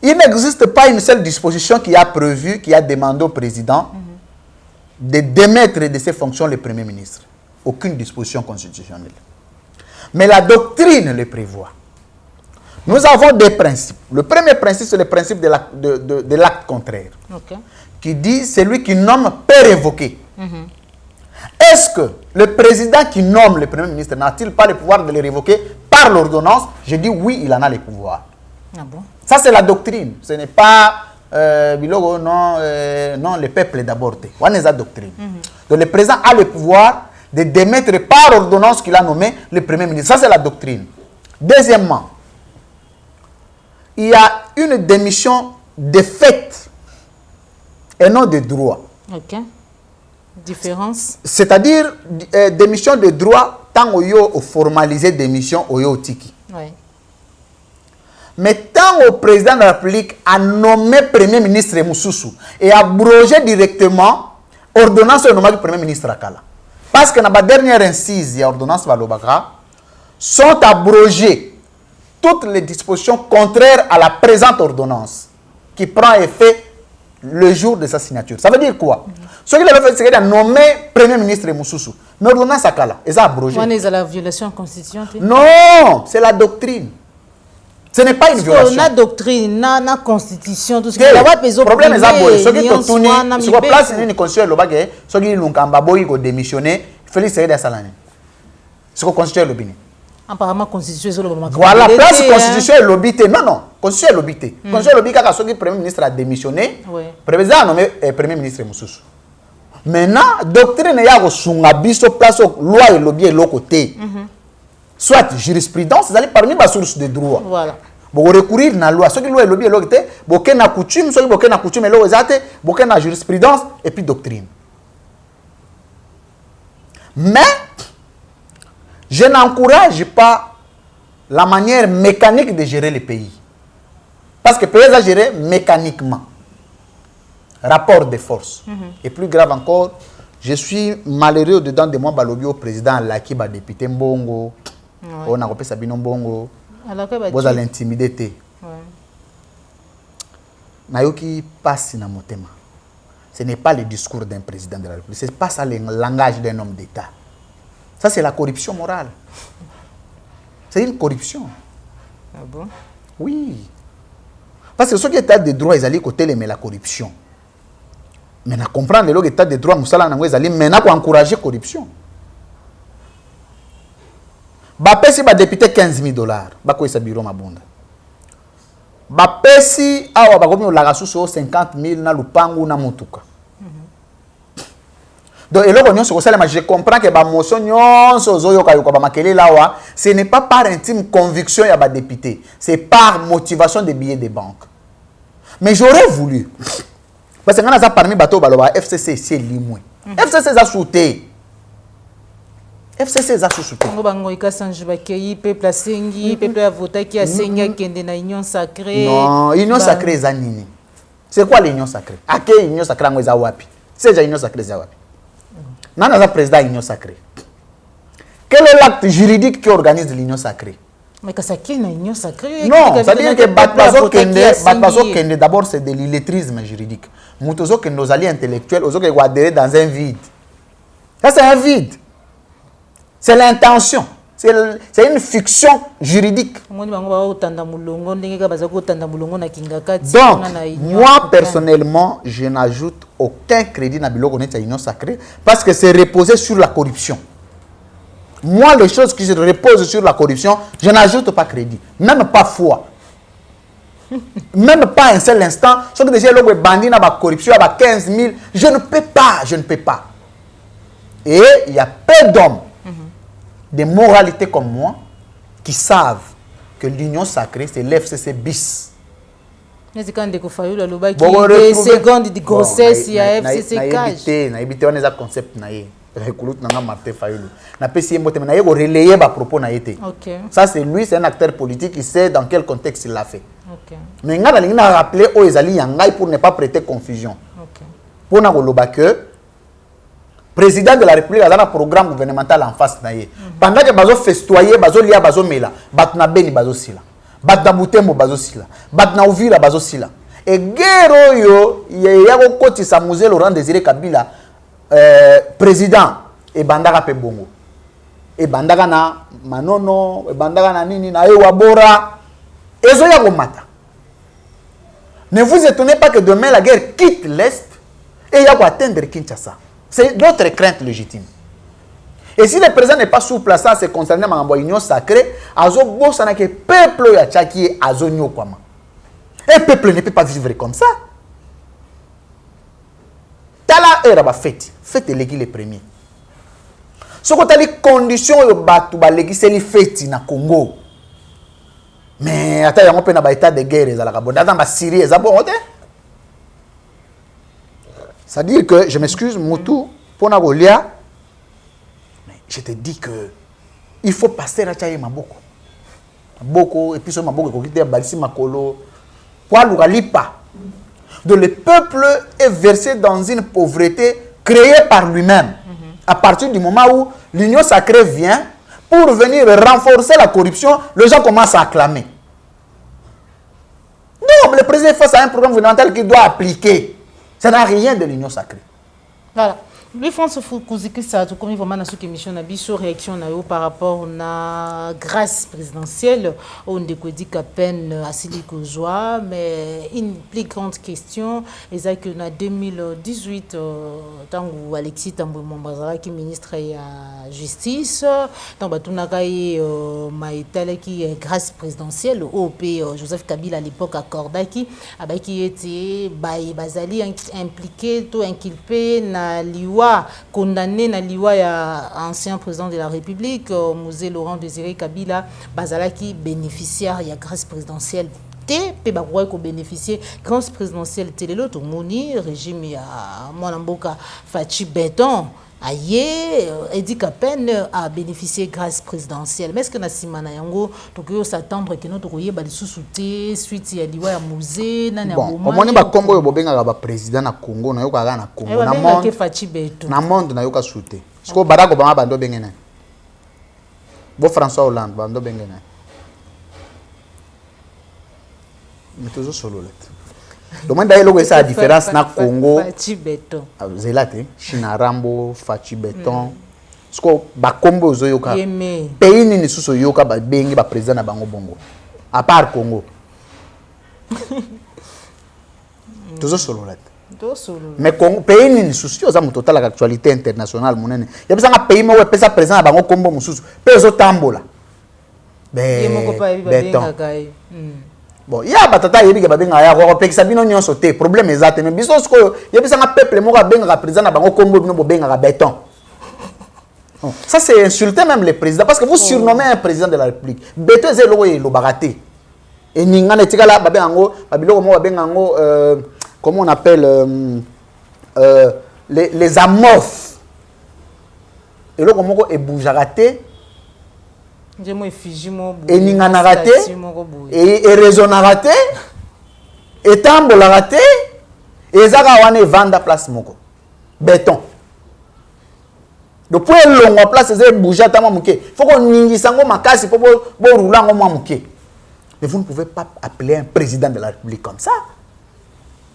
il n'existe pas une seule disposition qui a prévu, qui a demandé au président de démettre de ses fonctions le Premier ministre. Aucune disposition constitutionnelle. Mais la doctrine le prévoit. Nous avons des principes. Le premier principe, c'est le principe de l'acte contraire. Qui dit, celui qui nomme peut révoquer. Est-ce que le président qui nomme le Premier ministre n'a-t-il pas le pouvoir de le révoquer par l'ordonnance? Je dis oui, il en a le pouvoir. Ah bon? Ça, c'est la doctrine. Ce n'est pas non, le peuple d'abord. On est la doctrine. Donc le président a le pouvoir de démettre par ordonnance qu'il a nommé le Premier ministre. Ça, c'est la doctrine. Deuxièmement, il y a une démission de fait et non de droit. Ok. Différence? C'est-à-dire démission de droit tant au formalisé démission au tiki. Oui. Mais tant au président de la République a nommé Premier ministre Moussoussou et a abrogé directement ordonnance de nommage du Premier ministre Akala. Parce que dans la dernière incise, il y a ordonnance Valobaka, sont abrogées toutes les dispositions contraires à la présente ordonnance qui prend effet le jour de sa signature. Ça veut dire quoi? Ce qu'il a fait, c'est qu'il a nommé Premier ministre Moussoussou. Mais l'ordonnance Akala, elle a abrogé. On est à la violation constitutionnelle? Non, c'est la doctrine. Ce n'est pas une violation. La doctrine, la constitution, tout ce qui est là. Le problème est que ce qui est tourné, ce qui est place dans une constitution, ce qui est l'Unkamba démissionné, Félix Seyed Salani. Ce qui est constitution le Bini. Apparemment, constitution est l'obité. Voilà, place constitution est l'obité. Non, non, constitution est l'obité. Constitution est l'obité car ce qui Premier ministre a démissionné. Le président a nommé Premier ministre Moussoussou. Maintenant, doctrine ya ko sunga biso place loi et lobby et l'autre côté. Soit jurisprudence, c'est parmi les sources de droit. Voilà. Bon, recourir à la loi. Ce qui loi et lobby et l'autre côté, boké na coutume, ce qui boké na coutume et l'autre côté, boké na jurisprudence et puis doctrine. Mais je n'encourage pas la manière mécanique de gérer le pays. Parce que le pays est géré mécaniquement. Rapport de force. Et plus grave encore, je suis malheureux dedans de moi, balobi au président, Laki, député Mbongo, on a repéré Sabino Mbongo, vous allez l'intimider. Nayoki passe dans mon thème. Ce n'est pas le discours d'un président de la République, ce n'est pas ça le langage d'un homme d'État. Ça, c'est la corruption morale. C'est une corruption. Ah bon? Oui. Parce que ceux qui état de droit, ils allaient côté mais la corruption. Maintenant, comprendre que l'état de droit, ils allaient maintenant encourager la corruption. Si le député $15,000, il y a bureau mabunda. Si awa bakomi la sous 50,000 na lupangu na mutuka. Donc je comprends que la motion ce n'est pas par intime conviction ya ba député, c'est par motivation de billets de banque. Mais j'aurais voulu parce que quand on a parmi bateau baloba FCC c'est limoué. FCC a sauté. FCC a sauté. On va ngoika sanju bakei peuple asengi, peuple a voté qui a sengi kende na union sacrée. Non, union sacrée za nini? C'est quoi l'union sacrée? Ake union sacrée ngoza wapi? C'est déjà union sacrée za wapi? Nana za président l'union sacrée. Quel est l'acte juridique qui organise l'union sacrée? Mais que ça qui est une union sacrée? Non, c'est-à-dire que Batbazo Kende, d'abord c'est de l'illettrisme juridique. Moutozo Kende, nos alliés intellectuels, ils ont adhéré dans un vide. Ça c'est un vide. C'est l'intention. C'est une fiction juridique. Donc, moi personnellement, je n'ajoute aucun crédit dans l'union sacrée parce que c'est reposé sur la corruption. Moi, les choses qui se reposent sur la corruption, je n'ajoute pas crédit, même pas foi. Même pas un seul instant. Si vous avez des bandits dans la corruption, à 15 000, je ne peux pas. Et il y a peu d'hommes de moralité comme moi qui savent que l'union sacrée, c'est l'FCC bis. Mais quand des secondes de grossesse, il y a FCC cash. On a un concept. Ça, c'est lui, c'est un acteur politique qui sait dans quel contexte il l'a fait. Mais il a rappelé aux Yangay pour ne pas prêter confusion. Pour que président de la République a un programme gouvernemental en face. Pendant que bazo festoyer, bazo lia, bazo mela, batna beni bazo sila, batna butembo bazo sila, batna uvira bazo sila. Et guerre yo, yako koti sa musée Laurent Désiré Kabila, président et bandaka pe bongo. Et bandaka na manono, et bandaka na nini na ewa bora. Ezo yako mata. Ne vous étonnez pas que demain la guerre quitte l'Est et yako atteindre Kinshasa. C'est notre crainte légitime. Et si le président n'est pas souple à ça, c'est concerné à l'union sacrée, azo bossana que peuple ya tchaki azo nyo kwama. Un peuple ne peut pas vivre comme ça. Tala era ba fête legi le premier. Ce que les conditions yo batu ba legi c'est les fête na Congo. Mais ata yango pe na ba état de guerre za la kabonda dans ba Syrie za bon hote. C'est-à-dire que, je m'excuse, Moutou, pour Nagolia, je te dis que il faut passer à Tchaï Maboko. Maboko, et puis ce Maboko, il faut quitter Makolo. Pour l'Ouralipa. Donc le peuple est versé dans une pauvreté créée par lui-même. À partir du moment où l'union sacrée vient, pour venir renforcer la corruption, les gens commencent à acclamer. Non, le président est face à un programme gouvernemental qu'il doit appliquer. Ça n'a rien de l'union sacrée. Voilà. Louis France Kouziki ça tout comme vraiment dans cette émission na biso réaction na yo par rapport na grâce présidentielle on dit qu'à peine Assili Kozwa mais une plus grande question est que na 2018 tangu Alexis Tambwe Mwambazara qui ministre ya justice tant batuna kai maitale qui grâce présidentielle OP Joseph Kabila à l'époque accordaki abaki était bazali impliqué tout inculpé na liwa condamné na liwa ya ancien président de la République Mosé Laurent Désiré Kabila bazalaki bénéficiaire ya grâce présidentielle pe bakwa ko bénéficier grâce présidentielle telelo to moni régime ya mwana mboka Fachi Beton aye Edi Kapen a bénéficié grâce présidentielle mais est-ce que na simana yango to ko s'attendre que notre koyeba lisusu te suite ya liwa ya Mosé na na bon omoni ba kombo yo bobenga ba président na Congo na yo ka na Congo na monde Fachi Beton na monde na yo ka souté parce que Barack Obama bando bengena bo François Hollande bando bengena mais toujours solo là. Donc moi d'ailleurs c'est la différence na Congo Fachi Beton zelate China Rambo Fachi Beton parce que ba kombo zo yoka Yeme pays ni suso yoka ba bengi ba président na bango bongo à part Congo toujours solo là. Mais Congo pays ni suso za muto tala actualité internationale monene ya bisa nga pays mo we pesa président na bango kombo mususu pe zo tambola Beton bon ya batata yebi ke babenga ya ko plexer bino nyonso te problème ezate mais biso siko yebisa nga peuple moko benga président na bango kombo bino bo benga Beton. Ça c'est insulter même les présidents parce que vous surnommez un président de la République Beton c'est lo baraté et ninga netika la babenga ngo babiloko mo babenga ngo comment on appelle les amorphes et lo komoko e boujaraté et ningana raté et raisonna raté et tambola raté et zaka wane vanda place moko Beton donc pour longo place c'est bouger tama muke faut qu'on ningisa ngo makasi pour rouler ngo mwa muke mais vous ne pouvez pas appeler un président de la République comme ça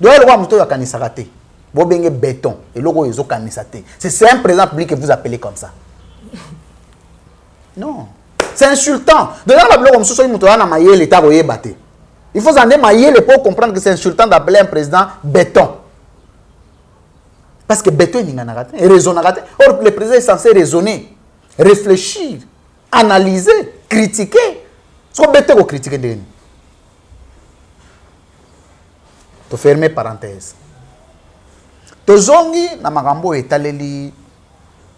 donc le roi muto ya kanisa raté bo benge Beton et logo ezo kanisa té c'est un président public que vous appelez comme ça non. C'est insultant. De là, il faut s'en démailler pour comprendre que c'est insultant d'appeler un président Beton. Parce que Beton est raisonné. Or, le président est censé raisonner, réfléchir, analyser, critiquer. Ce que Beton critiquer. Tu fermes parenthèse. Tu zongi na magambo etaleli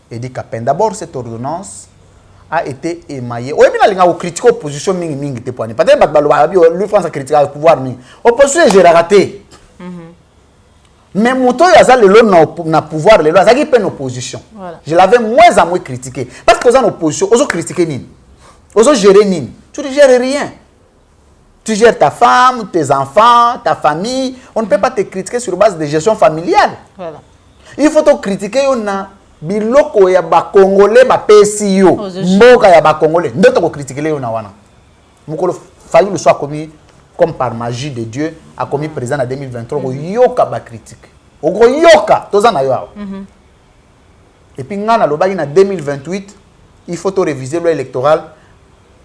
Edi Kapen. D'abord, cette ordonnance a été émaillé. Oui, mais là, on critique l'opposition mingi te poigné. Peut-être que lui France a critiqué le pouvoir mingi. Opposition j'ai raté. Mais moto yaza le lot na pouvoir le lot ça qui peine opposition. Je l'avais moins à moins critiqué parce que en opposition, oso critiquer nini. Oso gérer nini. Tu ne gères rien. Tu gères ta femme, tes enfants, ta famille. On ne peut pas te critiquer sur base de gestion familiale. Voilà. Il faut te critiquer on a biloko ya ba congolais ba PCO mboka ya ba congolais ndoto ko critiquer yo na wana mukolo Fayulu soit commis comme par magie de Dieu a commis président en 2023 ko yoka ba critique oko yoka toza na yo et puis ngana lobaki na 2028 il faut to réviser loi électorale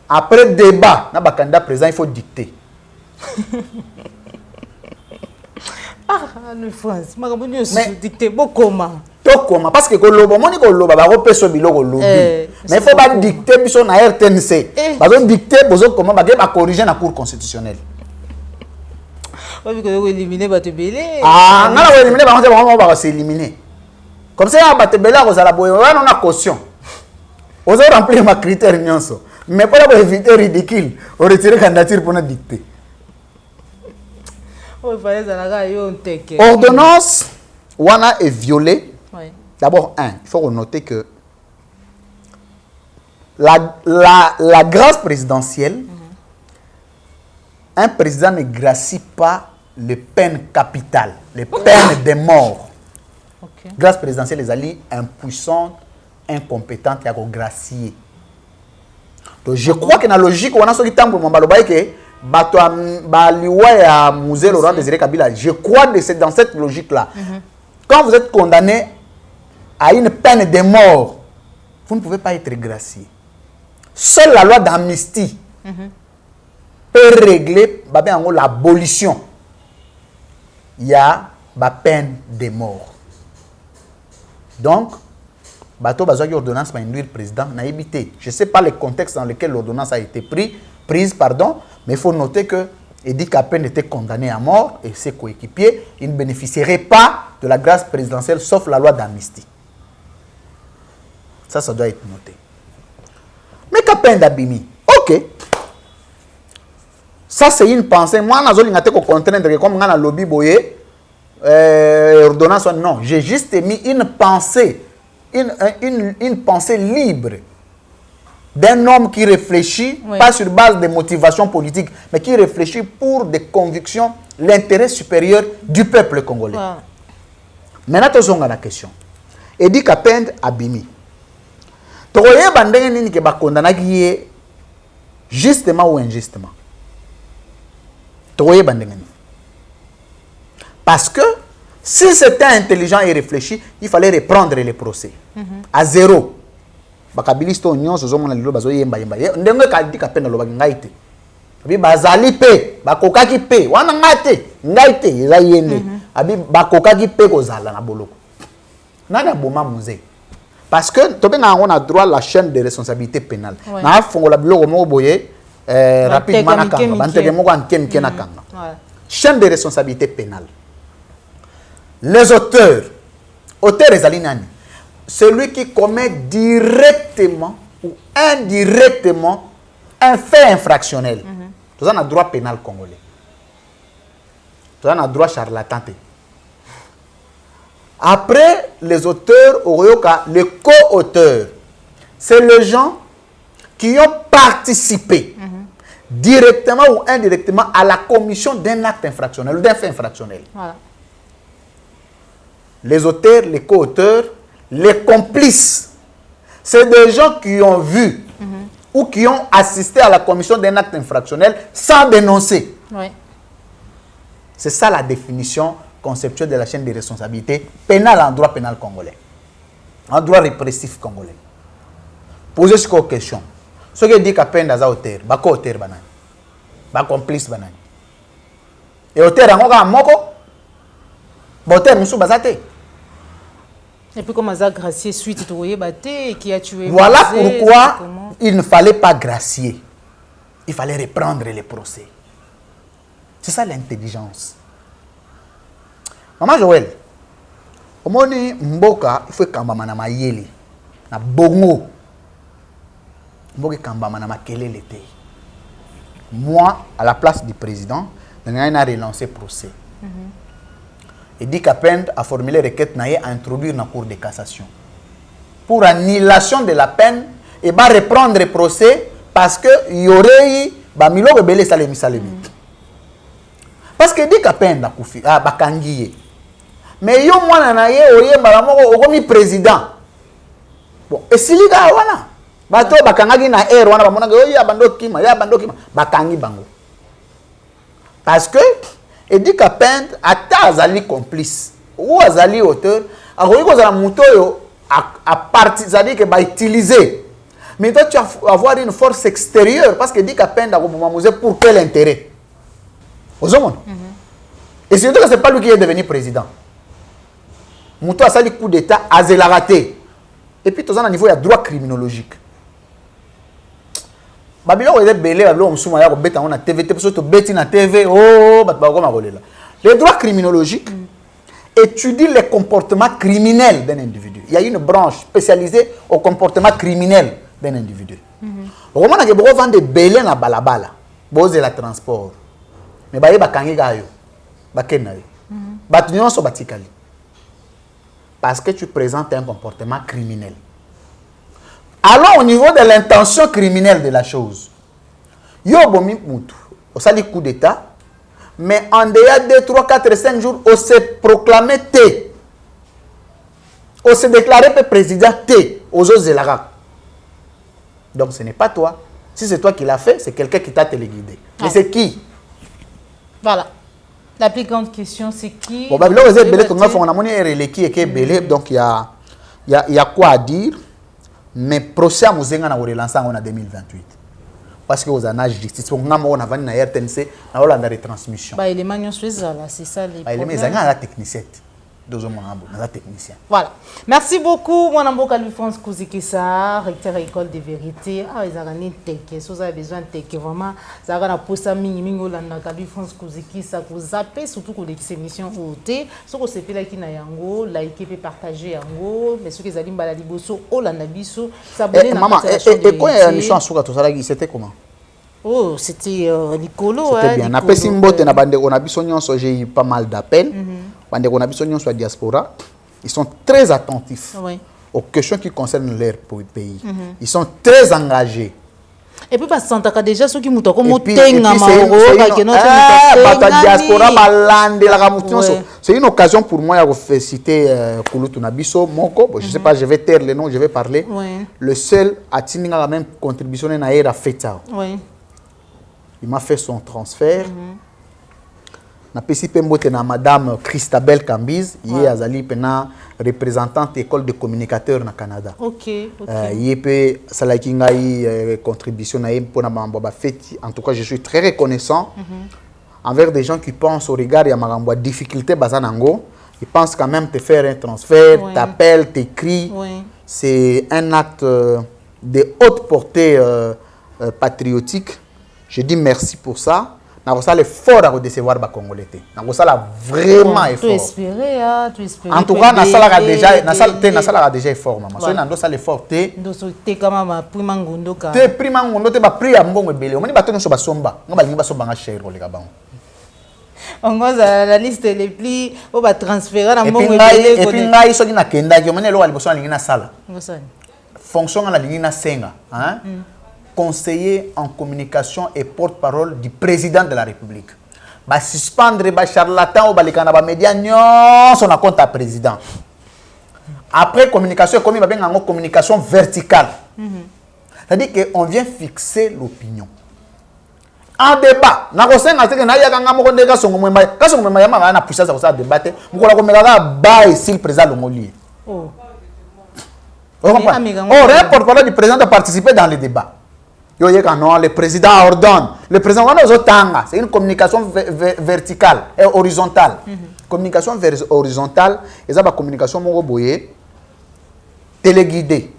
après débat na ba candidat président il faut dicter. Le France makaboni dicter bokoma comment parce que koloba moni koloba ba ko peso biloko lobi mais il faut pas dicter biso na RTNC ba zo dicter bozo comment ba ke ba corriger na cour constitutionnelle oui ko éliminer ba te belé ngala ko éliminer ba se éliminer comme ça ba te belé ko sala boye wana na caution ozo remplir ma critère nyonso mais pour éviter ridicule on retirer candidature pour na dicter. Ordonnance wana est violée. Oui. D'abord, il faut noter que la grâce présidentielle, un président ne gracie pas les peines capitales, les peines de mort. Okay. Grâce présidentielle, les alliés impuissants, incompétents, qui ont gracié. Donc, je crois que dans la logique, on a ce qui est je crois que c'est dans cette logique-là. Quand vous êtes condamné à une peine de mort, vous ne pouvez pas être gracié. Seule la loi d'amnistie peut régler l'abolition. Il y a la peine de mort. Donc, bateau bazaki ordonnance va induire le président n'a évité. Je ne sais pas le contexte dans lequel l'ordonnance a été prise, mais il faut noter que Edi Kapen était condamné à mort et ses coéquipiers, ils ne bénéficieraient pas de la grâce présidentielle sauf la loi d'amnistie. Ça doit être noté. Mais Kapen d'Abimi, ok. Ça, c'est une pensée. Moi, je n'ai pas contraindre comme dans le lobby boye, ordonnance. Non, j'ai juste mis une pensée, une pensée libre d'un homme qui réfléchit, pas sur base de motivations politiques, mais qui réfléchit pour des convictions, l'intérêt supérieur du peuple congolais. Maintenant, tu as la question. Edi Kapen Abimi. Tu as condamné justement ou injustement. Parce que si c'était intelligent et réfléchi, il fallait reprendre les procès à zéro. Bakabilisto union so zomona lilo bazo yemba ndenge ka di Kapen lo ngaite abi bazali pe bakokaki pe wana ngate ngaite eza yende abi bakokaki pe kozala na boloko nana boma musée parce que tobenga on a droit la chaîne de responsabilité pénale na fongola biloko mo boye rapidement na kanga bantege moko ankemke na kanga chaîne de responsabilité pénale. Les auteurs ezali nani? Celui qui commet directement ou indirectement un fait infractionnel. Tout ça a droit pénal congolais. Tout ça a droit charlatan. Après, les auteurs, les co-auteurs, c'est les gens qui ont participé directement ou indirectement à la commission d'un acte infractionnel ou d'un fait infractionnel. Voilà. Les auteurs, les co-auteurs, les complices, c'est des gens qui ont vu ou qui ont assisté à la commission d'un acte infractionnel sans dénoncer. Oui. C'est ça la définition conceptuelle de la chaîne de responsabilité pénale en droit pénal congolais, en droit répressif congolais. Posez cette question. Ce qui dit qu'appelle dans auteur, bako auteur banane, ba complice banane. Et auteur en moko, auteur musu bazate. Et puis comme ça gracier suite qui a tué. Voilà pourquoi il ne fallait pas gracier. Il fallait reprendre les procès. C'est ça l'intelligence. Maman Joël, au moni mboka il faut kambama na mayeli na bongo. Mboka kambama na makelele te. Moi à la place du président, on a relancé procès. Edi Kapen a formulé requête à introduire dans la Cour de cassation pour annulation de la peine et va reprendre le procès parce que il y aurait milo rebelle salemi. Parce que Edi Kapen a koufi bakangiye mais yo mwana na ye oyemba la moko okomi président bon et siliga wana bato bakangaki na air wana bamona yo ya bandokima bakangi bango parce que Edi Kapen ata azali complice ou azali auteur akoki kozala moto oyo à partir c'est-à-dire que va utiliser mais toi tu vas avoir une force extérieure parce que Edi Kapen akoboma musée pour quel intérêt ozomona et surtout que c'est pas lui qui est devenu président moto asali coup d'état azela raté et puis tous à niveau il y a droit criminologique Babylon est belé, Babylon on ya ko beta on a TV, parce que beti na TV, oh, les droits criminologiques étudient les comportements criminels d'un individu. Il y a une branche spécialisée au comportement criminel d'un individu. Au moment où on vend des belés na balabala, bose la transport. Mais baye bakangi gayo, bakenayo. Batunyon so batikali. Parce que tu présentes un comportement criminel. Allons au niveau de l'intention criminelle de la chose. Yo bomi mutu, au sali coup d'état, mais en dehors de 2, 3, 4, 5 jours, on s'est proclamé T. On s'est déclaré président T aux autres élarats. Donc ce n'est pas toi. Si c'est toi qui l'as fait, c'est quelqu'un qui t'a téléguidé. Mais c'est qui? Voilà. La plus grande question, c'est qui? Bon, bah, là, vous êtes belé, on a mon qui est belé, donc il y a y a quoi à dire, mais procès à Mouzenga na relancer en 2028. Parce que vous avez la justice, on a vendu na RTNC, na on a la retransmission. Bah élément c'est ça les problèmes. Les gens la technicien. Technicien. Voilà. Merci beaucoup, mon amour Louis-France Kouzikissa, recteur école de vérité. Ah, ils ont teke, si vous avez besoin de teke, vraiment, ça va poser mingi landa Louis-France Kouzikissa, vous zappez surtout pour les émissions OT. Si vous savez là qui na yango, likez et partagez yango, mais ceux qui allaient baladi bosso, Olanda biso, s'abonner na maman. Et quand il y a une émission sur tout ça là, c'était comment? Oh, c'était Nicolo. C'était bien. Après Simbote na bande on a biso nyonso, j'ai eu pas mal d'appels. Bande on a biso nyonso diaspora, ils sont très attentifs aux questions qui concernent leur pays. Ils sont très engagés. Et puis parce que déjà ceux qui m'ont comme c'est une occasion pour moi de citer Kouloutou Nabiso Moko. Je sais pas, je vais taire le nom, je vais parler. Le seul a tenu la même contribution à Era Feta. Il m'a fait son transfert. Na pesi pembote na madame Christabel Cambiz, qui azali pena représentante école de communicateurs na Canada. OK. Yépe salaki ngai contribution na pour na mambo ba feti. En tout cas, je suis très reconnaissant envers des gens qui pensent au regard ya magambo difficulté bazanango, ils pensent quand même te faire un transfert, t'appellent, t'écris. C'est un acte de haute portée patriotique. Je dis merci pour ça. Nous avons l'effort à décevoir les Congolais. Nous avons vraiment effort. Tu espérais, tu espérais. En tout cas, nous avons déjà effort. Nous avons l'effort. Nous avons prima ngondo ka. Te prima ngondo te ba priya mbongo ebele. Omoni bato nyonso basomba. Nga balingi basomba nga cher koleka bango. On va la liste les plis, on va transférer na mbongo ebele. Et puis ngai soki na kendaki, omoni eloko liboso na lingi na sala. Fonction na lingi na senga, hein? Conseiller en communication et porte-parole du président de la République. Ba suspendre ba charlatan ou ba lekana ba média nyonso na compte à président. Après communication comme ba benga communication verticale. C'est-à-dire que on vient fixer l'opinion. En débat, na ko senga teke na ya kanga moko ndeka songo mwemba. Ka songo mwemba yama na puissance ko sa débattre. Mukola ko meka ba ici le président Lomoli. Oh. Oh, le porte-parole du président a participé dans le débat. Non, le président ordonne. Le président, c'est une communication verticale et horizontale. Communication horizontale, c'est une communication téléguidée.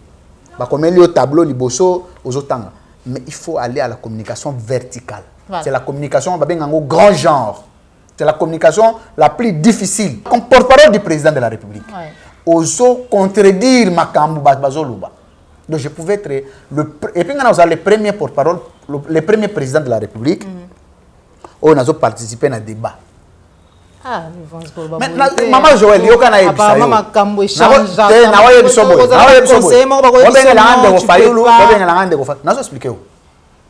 Comme il y a au tableau, mais il faut aller à la communication verticale. Voilà. C'est la communication grand genre. C'est la communication la plus difficile. Comme porte-parole du président de la République. Oso contredire Makambu Bazoluba. Donc je pouvais être et puis nous avons les premiers porte-parole, les premiers présidents de la République. On a participé à un débat. Ah, mais maman Joël, il y a un débat. Maman Kambo échange. Na wa biso boy. Na wa biso boy. On benga la ngande ko fayulu, on benga la ngande ko fa. Nazo expliquer o.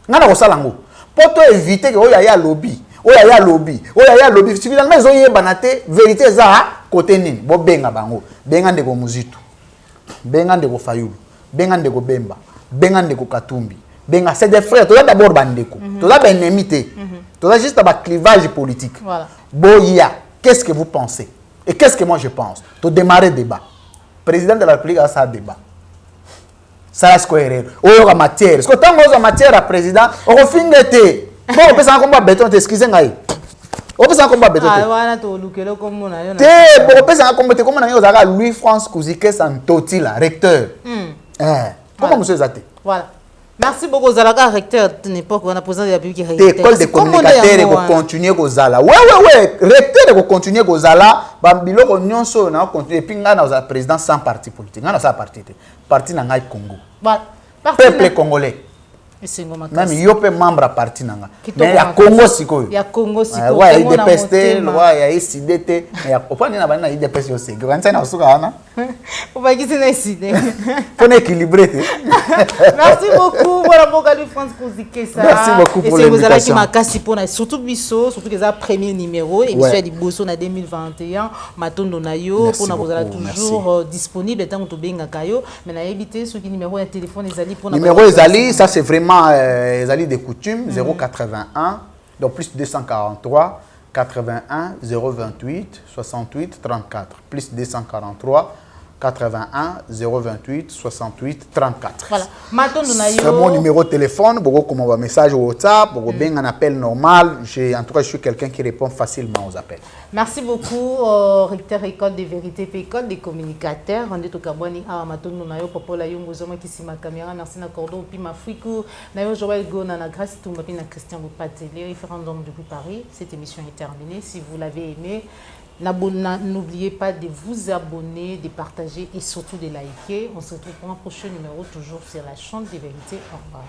Ngana ko sala ngo. Poto éviter que oya ya lobby. Oya ya lobby. Oya ya lobby. Finalement ils ont yeba na te vérité za côté nini. Bo benga bango. Benga ndeko muzitu. Benga ndeko fayulu. Benga ndeko Bemba, benga ndeko Katumbi, benga c'est des frères, toi d'abord bandeko, toi d'abord ennemité, toi juste un clivage politique. Voilà. Boya, qu'est-ce que vous pensez? Et qu'est-ce que moi je pense? Tu démarrer débat. Président de la République a ça débat. Ça est cohérent. Oh, la matière. Est-ce que tant que matière à président, on refine d'été. Bon, on peut s'en combattre béton, excusez moi. On peut s'en combattre béton. Ah, voilà, tu as comme on a. On peut s'en combattre comme on a Louis-France Kouzikissa Santoti, recteur. Comment monsieur Zate? Voilà. Merci beaucoup, Zalaka, recteur de l'époque, on a posé la République. L'école de communicateurs et continuer Gozala. Ouais, recteur et continuer Gozala. Bambilo, nous sommes continué. Et puis, nous avons un président sans parti politique. Nous avons un parti. Parti dans le Congo. Peuple congolais. Même il y a membre à parti nanga. Mais il y a Congo siko. Il y a Congo siko. Ouais, il dépeste, ouais, il y a ICDT, mais il y a pas ni na bana il dépeste aussi. Quand ça na suka na. On va quitter na ICD. Faut équilibrer. Merci beaucoup pour la Bogali France Kouzikissa. Merci beaucoup pour l'invitation. Et c'est vous allez qui m'a cassé pour surtout biso, surtout que ça premier numéro émission du Bosso na 2021, Matondo na yo pour na vous allez toujours disponible tant que to benga kayo, mais na éviter ce qui numéro de téléphone les ali pour na. Numéro les ali, ça c'est vraiment les alliés de coutume 081 donc plus 243 81 028 68 34 plus 243 81 028 68 34. Voilà. C'est mon numéro de téléphone. Beaucoup comme un message au WhatsApp, beaucoup bien un appel normal. En tout cas, je suis quelqu'un qui répond facilement aux appels. Merci beaucoup, recteur École des vérités, École des communicateurs. On est au Kabouani à Matondo Nayo, Popola Yongozoma qui s'y ma caméra, merci na cordon, puis ma frico, Nayo Joël Go, Nana Grâce, tout ma pina Christian Boupate, les référendums depuis Paris. Cette émission est terminée. Si vous l'avez aimé, n'oubliez pas de vous abonner, de partager et surtout de liker. On se retrouve pour un prochain numéro, toujours sur la chaîne des vérités. Au revoir.